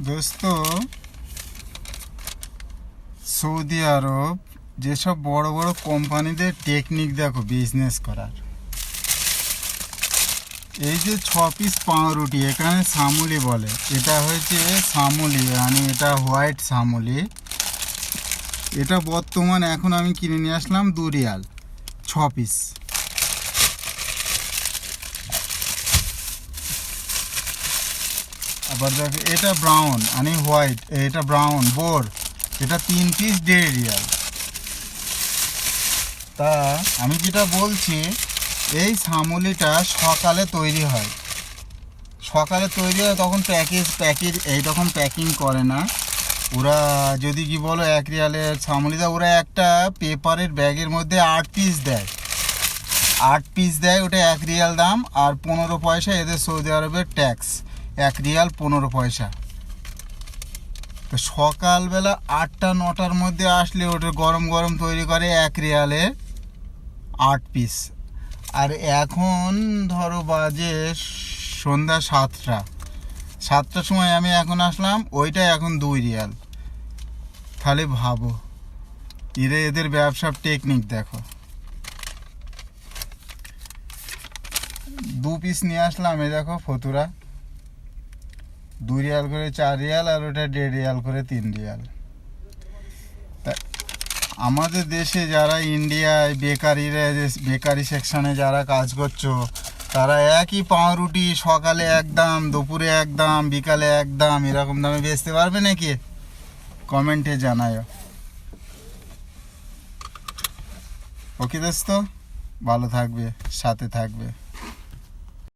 দোস্ত, সৌদি আরব যেসব বড় বড় কোম্পানিদের টেকনিক দেখো বিজনেস করার। এই যে 6 পিস পাউরুটি, এখানে সামুলি বলে, এটা হয়েছে সামুলি, মানে এটা হোয়াইট সামুলি। এটা বর্তমান এখন আমি কিনে নিয়ে আসলাম 2 রিয়াল 6 পিস। আবার দেখো এটা ব্রাউন, মানে হোয়াইট, এটা ব্রাউন বোর, এটা 3 পিস 1.5 রিয়াল। তা আমি যেটা বলছি, এই সামুলিটা সকালে তৈরি হয়, তখন প্যাকেজ এইরকম প্যাকিং করে না ওরা। যদি কি বলো 1 রিয়ালের সামুলিটা ওরা একটা পেপারের ব্যাগের মধ্যে 8 পিস দেয়, 8 পিস দেয়, ওটা 1 রিয়াল দাম। আর 15 পয়সা এদের সৌদি আরবের ট্যাক্স, 1 রিয়াল 15 পয়সা। তো সকালবেলা 8টা-9টার মধ্যে আসলে ওটা গরম গরম তৈরি করে 1 রিয়ালে 8 পিস। আর এখন ধরো বাজে সন্ধ্যা 7টার সময় আমি এখন আসলাম, ওইটা এখন 2 রিয়াল। তাহলে ভাবো এদের ব্যবসার টেকনিক দেখো। 2 পিস নিয়ে আসলাম, এই দেখো ফতুরা, 2 রিয়াল করে 4 রিয়াল, আর ওটা 1.5 রিয়াল করে 3 রিয়াল। তা আমাদের দেশে যারা ইন্ডিয়ায় বেকারি সেকশনে যারা কাজ করছো, তারা একই পাউরুটি সকালে এক দাম, দুপুরে এক দাম, বিকালে এক দাম, এরকম দামে বেচতে পারবে নাকি? কমেন্টে জানাও। ওকে দোস্ত, ভালো থাকবে, সাথে থাকবে।